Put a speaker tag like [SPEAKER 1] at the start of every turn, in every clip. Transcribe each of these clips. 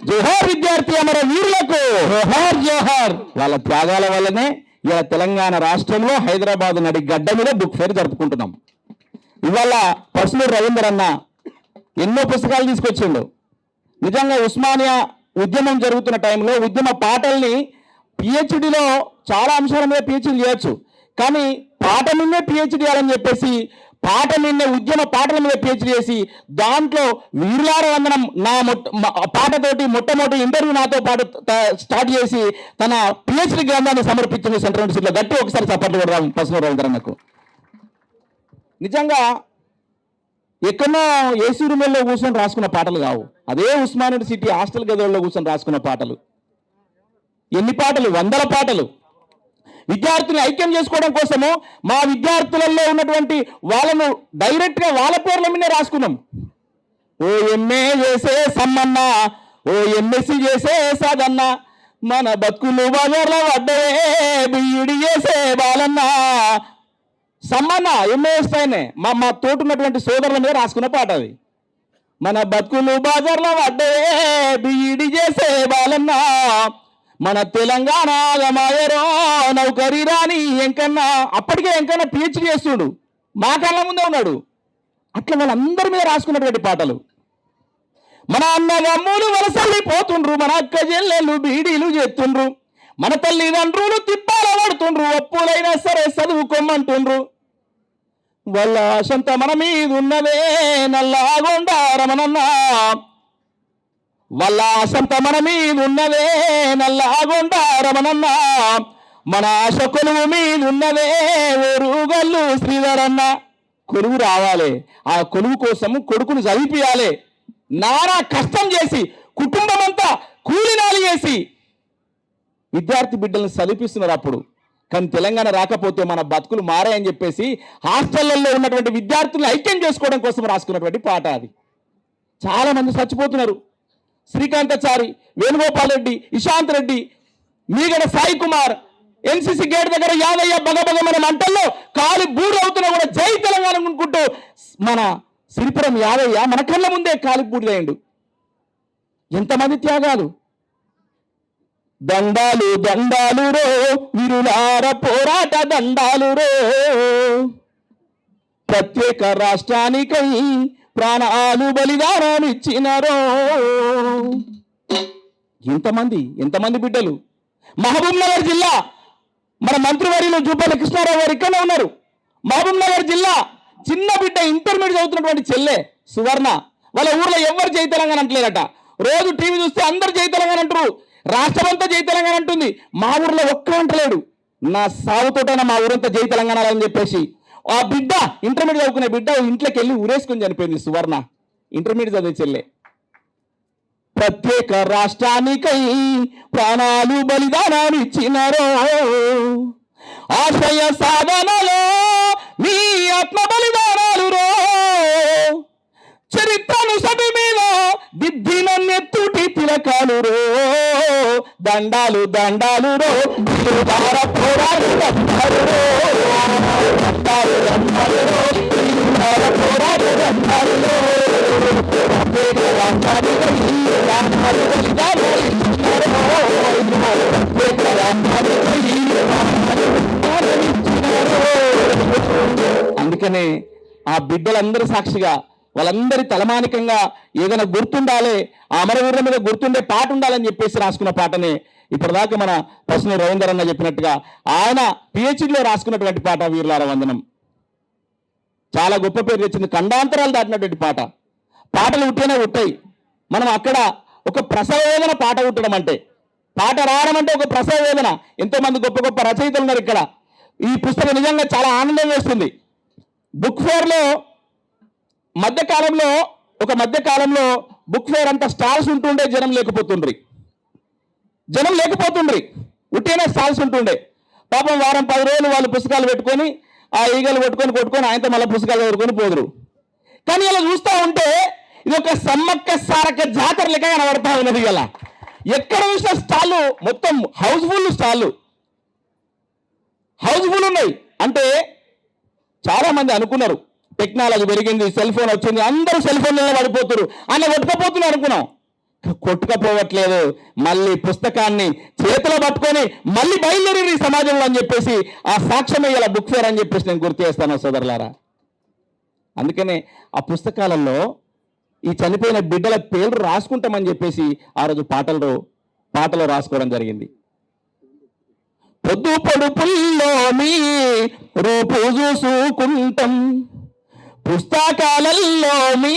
[SPEAKER 1] జోహార్ విద్యార్థి అమర వీరులకు జోహార్ జోహార్. వాళ్ళ త్యాగాల వల్లనే ఇలా తెలంగాణ రాష్ట్రంలో హైదరాబాద్ నడి గడ్డ మీద బుక్ ఫేర్ జరుపుకుంటున్నాం. ఇవాళ పసులూరు రవీందర్ అన్న ఎన్నో పుస్తకాలు తీసుకొచ్చిండు. నిజంగా ఉస్మానియా ఉద్యమం జరుగుతున్న టైంలో ఉద్యమ పాటల్ని పిహెచ్డిలో చాలా అంశాల మీద పిహెచ్డి చేయొచ్చు, కానీ పాట మీదే పిహెచ్డి చేయాలని చెప్పేసి పాట మీదే ఉద్యమ పాటల మీద పిహెచ్డి చేసి దాంట్లో వీరులార వందనం నా పాటతోటి మొట్టమొదటి ఇంటర్వ్యూ నాతో పాటు స్టార్ట్ చేసి తన పిహెచ్డి గ్రంథాన్ని సమర్పించింది సెంట్రల్ యూనివర్సిటీలో. గట్టి ఒకసారి సపోర్ట్ కూడా పసులూరు రవీందర్ అన్నకు. నిజంగా ఎక్కడో ఏసీ రూముల్లో కూర్చొని రాసుకున్న పాటలు కావు, అదే ఉస్మాన్ యూనివర్సిటీ హాస్టల్ గదుల్లో కూర్చొని రాసుకున్న పాటలు. ఎన్ని పాటలు, వందల పాటలు. విద్యార్థులను ఐక్యం చేసుకోవడం కోసము మా విద్యార్థులలో ఉన్నటువంటి వాళ్ళను డైరెక్ట్గా వాళ్ళ పేర్ల మీదే రాసుకున్నాం. ఓ ఎంఏ చేసే సమ్మన్న, ఓ ఎంఎస్సి చేసే సాదన్న, మన బతుకులు బజార్ల పడ్డే బిఈడి చేసే బాలన్న. సమ్మన్న ఎంఏ స్థాయినే మా తోటున్నటువంటి సోదరుల మీద రాసుకున్న పాట అది. మన బతుకులు బాజార్ల పడ్డే బిఈడి చేసే బాలన్న, మన తెలంగాణ మాయరో నౌకరీ రాని ఎంకన్నా. అప్పటికే ఎంకన్నా పిహెచ్డి చేస్తుడు, మా కళ్ళ ముందే ఉన్నాడు. అట్లా వాళ్ళందరి మీద రాసుకున్నటువంటి పాటలు. మన అన్నదమ్ములు వలసల్లిపోతుండ్రు, మన అక్క చెల్లెళ్ళు బీడీలు చేస్తుండ్రు, మన తల్లిదండ్రులు తిప్పాల పడుతుండ్రు, అప్పులైనా సరే చదువుకోమంటుండ్రు. వాళ్ళ ఆశంత మన మీద ఉన్నదే నల్లాగొండ రమణన్నా, వాళ్ళ ఆశంత మన మీద ఉన్నదే నల్లాగొండ రమణన్నా, మన ఆశ కొలువు మీద ఉన్నదే ఓరుగల్లు శ్రీధరన్న. కొలువు రావాలి, ఆ కొలువు కోసం కొడుకును చదివిపియాలి. నానా కష్టం చేసి కుటుంబం అంతా కూలినాలు చేసి విద్యార్థి బిడ్డలను చదివిస్తున్నారు అప్పుడు. కానీ తెలంగాణ రాకపోతే మన బతుకులు మారాయని చెప్పేసి హాస్టళ్లలో ఉన్నటువంటి విద్యార్థులను ఐక్యం చేసుకోవడం కోసం రాసుకున్నటువంటి పాట అది. చాలా మంది చచ్చిపోతున్నారు. శ్రీకాంతాచారి, వేణుగోపాల్ రెడ్డి, ఇశాంత్ రెడ్డి, మీగడ సాయి కుమార్ ఎన్సీసీ గేట్ దగ్గర యాదయ్య బగబగమైన మంటల్లో కాలి బూరవుతున్నా కూడా జై తెలంగాణ అనుకుంటూ మన సిరిపురం యాదయ్య మన కళ్ళ ముందే కాలి బూడిదయ్యండు. ఎంతమంది త్యాగాలు. దండాలు దండాలు రో వీరులార పోరాట దండాలు రో, ప్రత్యేక రాష్ట్రానికై ప్రాణాలు బలిదానం ఇచ్చినారో. ఎంతమంది బిడ్డలు. మహబూబ్ నగర్ జిల్లా మన మంత్రివర్యులు జూపల్లి కృష్ణారావు గారు ఇక్కడనే ఉన్నారు. మహబూబ్ నగర్ జిల్లా చిన్న బిడ్డ ఇంటర్మీడియట్ చదువుతున్నటువంటి చెల్లె సువర్ణ, వాళ్ళ ఊర్లో ఎవరు జై తెలంగాణ అంటలేదట. రోజు టీవీ చూస్తే అందరు జై తెలంగాణ అంటారు, రాష్ట్రమంతా జై తెలంగాణ అంటుంది. మా ఊర్లో ఒక్క అంటలేడు. నా సాగుతోటైనా మా ఊరంతా జై తెలంగాణ అని చెప్పేసి ఆ బిడ్డ ఇంటర్మీడియట్ చదువుకునే బిడ్డ ఇంట్లోకి వెళ్ళి ఊరేసుకొని చనిపోయింది సువర్ణ, ఇంటర్మీడియట్ చదివే చెల్లె. ప్రత్యేక రాష్ట్రానికై ప్రాణాలు బలిదానాలు ఇచ్చినారో, ఆశయ సాధనలో మీ ఆత్మ బలిదానాలు రో, చరిత్రను సభ మీద దిద్దిన నెత్తుటి తిలకాలు రో. దండాలు దండాలు రో పోరాడు దండాలు రో, దండాలు దండాలు రో పోరాడు దండాలు రో. అందుకనే ఆ బిడ్డలందరి సాక్షిగా వాళ్ళందరి తలమానికంగా ఏదైనా గుర్తుండాలి, ఆ అమరవీరుల మీద గుర్తుండే పాట ఉండాలని చెప్పేసి రాసుకున్న పాటనే ఇప్పటిదాకా మన పసులూరు రవీందర్ అన్న చెప్పినట్టుగా ఆయన పిహెచ్డిలో రాసుకున్నటువంటి పాట వీరులార వందనం. చాలా గొప్ప పేరు తెచ్చింది, ఖండాంతరాలు దాటినటువంటి పాట. పాటలు ఉట్టేనే ఉంటాయి. మనం అక్కడ ఒక ప్రసవ వేదన పాట ఉట్టడం అంటే, పాట రావడం అంటే ఒక ప్రసవ వేదన. ఎంతోమంది గొప్ప గొప్ప రచయితలు ఉన్నారు ఇక్కడ. ఈ పుస్తకం నిజంగా చాలా ఆనందం వేస్తుంది. బుక్ ఫేర్లో మధ్యకాలంలో బుక్ ఫేర్ అంతా స్టాల్స్ ఉంటుండే, జనం లేకపోతుండ్రి. ఉట్టేనే స్టాల్స్ ఉంటుండే. పాపం వారం 10 రోజులు వాళ్ళు పుస్తకాలు పెట్టుకొని ఆ ఈగలు కొట్టుకొని ఆయనతో మళ్ళీ పుస్తకాలు పెట్టుకొని పోదురు. కానీ ఇలా చూస్తూ ఉంటే ఇది ఒక సమ్మక్క సారక్క జాతర లెక్క కనబడతా ఉన్నది. ఇలా ఎక్కడ చూసిన స్టాళ్ళు మొత్తం హౌస్ఫుల్ ఉన్నాయి. అంటే చాలా మంది అనుకున్నారు టెక్నాలజీ పెరిగింది, సెల్ ఫోన్ వచ్చింది, అందరూ సెల్ ఫోన్లలో పడిపోతున్నారు, అన్న కొట్టుకపోతున్నారు అనుకున్నాం. కొట్టుకపోవట్లేదు, మళ్ళీ పుస్తకాన్ని చేతిలో పట్టుకొని మళ్ళీ బయలుదేరి సమాజంలో అని చెప్పేసి ఆ సాక్ష్యమే ఇలా బుక్ ఫేర్ అని చెప్పేసి నేను గుర్తు చేస్తాను సోదరులారా. అందుకనే ఆ పుస్తకాలలో ఈ చనిపోయిన బిడ్డల పేర్లు రాసుకుంటామని చెప్పేసి ఆ రోజు పాటలో రాసుకోవడం జరిగింది. పొద్దు పొడుపుల్లో మీ రూపు చూసుకుంటాం, పుస్తకాలలో మీ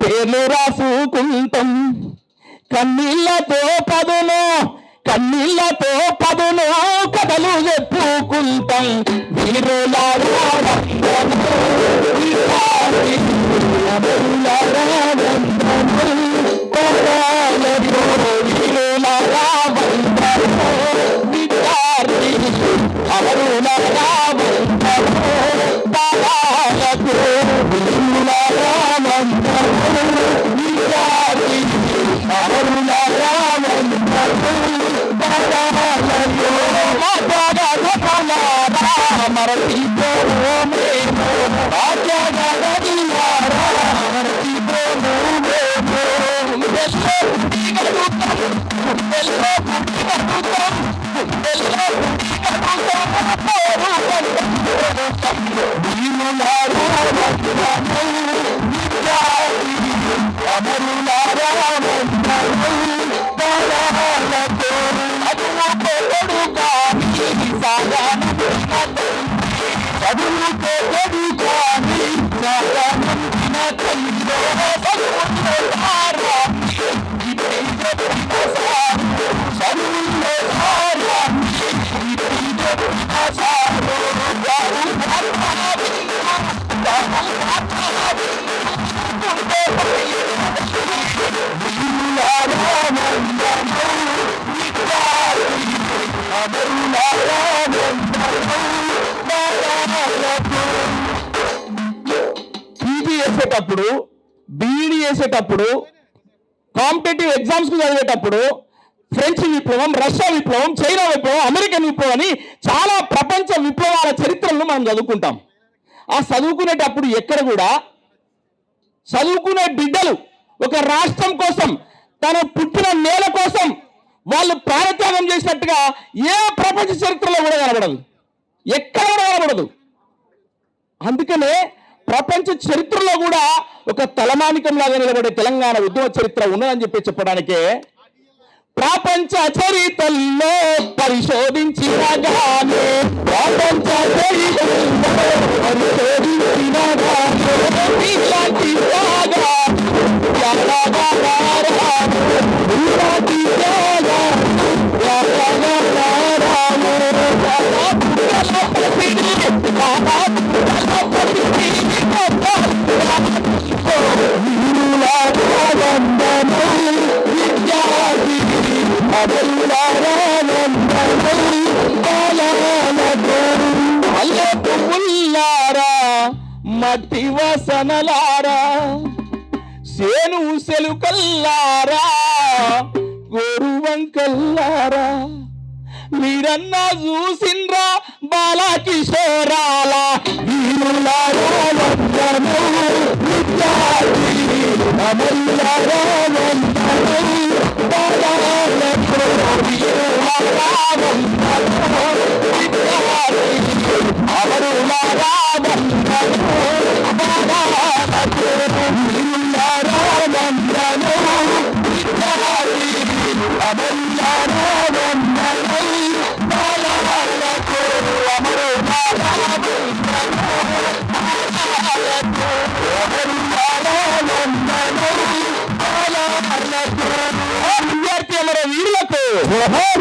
[SPEAKER 1] పేర్లు రాసుకుంటాం, కన్నీళ్లతో పదును కథలు చెప్పుకుంటాం, చేసేటప్పుడు, బీఈడీ చేసేటప్పుడు, కాంపిటేటివ్ ఎగ్జామ్స్ కు చదివేటప్పుడు ఫ్రెంచ్ విప్లవం, రష్యా విప్లవం, చైనా విప్లవం, అమెరికన్ విప్లవం అని చాలా ప్రపంచ విప్లవాల చరిత్రలను మనం చదువుకుంటాం. ఆ చదువుకునేటప్పుడు ఎక్కడ కూడా చదువుకునే బిడ్డలు ఒక రాష్ట్రం కోసం, తన పుట్టిన నేల కోసం వాళ్ళు ప్రాణత్యాగం చేసినట్టుగా ఏ ప్రపంచ చరిత్రలో కూడా కనబడదు, ఎక్కడ కూడా కనబడదు. అందుకనే ప్రపంచ చరిత్రలో కూడా ఒక తలమానికంలాగా నిలబడే తెలంగాణ ఉద్యమ చరిత్ర ఉన్నదని చెప్పడానికే ప్రపంచ చరిత్రలో పరిశోధించిన గానే, ప్రపంచ చరిత్రలో పరిశోధించిన గానే ఇలాంటి సాగా మట్టి వసనలారా, సేను సెలుకల్లారా, గోరువంకల్లారా, మీరన్నా చూసిండ్రా బాలకిషోరాల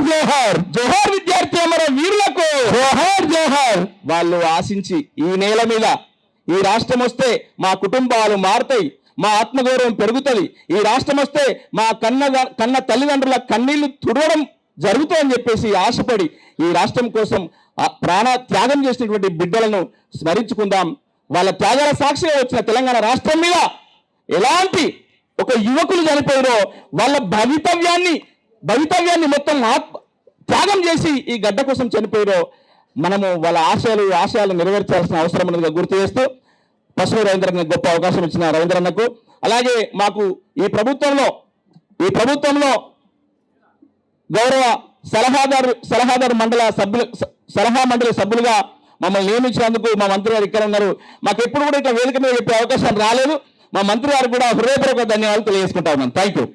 [SPEAKER 1] జోహార్ జోహార్ విద్యార్థి అమర వీరులకు జోహార్ జోహార్. వాళ్ళు ఆశించి ఈ నేల మీద ఈ రాష్ట్రం వస్తే మా కుటుంబాలు మారుతాయి, మా ఆత్మగౌరవం పెరుగుతుంది, ఈ రాష్ట్రం వస్తే మా కన్న తల్లిదండ్రుల కన్నీళ్లు తుడవడం జరుగుతుందని చెప్పేసి ఆశపడి ఈ రాష్ట్రం కోసం ప్రాణ త్యాగం చేసినటువంటి బిడ్డలను స్మరించుకుందాం. వాళ్ళ త్యాగాల సాక్షిగా వచ్చిన తెలంగాణ రాష్ట్రం మీద ఎలాంటి ఒక యువకులు చనిపోయారో వాళ్ళ భవితవ్యాన్ని మొత్తం త్యాగం చేసి ఈ గడ్డ కోసం చనిపోయారో మనము వాళ్ళ ఆశయాలు నెరవేర్చాల్సిన అవసరం ఉన్నదిగా గుర్తు చేస్తూ పశువు రవీంద్రన్న గొప్ప అవకాశం ఇచ్చిన రవీంద్రన్నకు, అలాగే మాకు ఈ ప్రభుత్వంలో ఈ ప్రభుత్వంలో గౌరవ సలహాదారు మండల సభ్యులు సలహా మండలి సభ్యులుగా మమ్మల్ని నియమించినందుకు మా మంత్రి గారు ఇక్కడ ఉన్నారు. మాకు ఎప్పుడు కూడా ఇట్లా వేదిక మీద చెప్పే అవకాశం రాలేదు. మా మంత్రి గారికి కూడా హృదయపూర్వక ధన్యవాదాలు తెలియజేసుకుంటా ఉన్నాను. Thank you.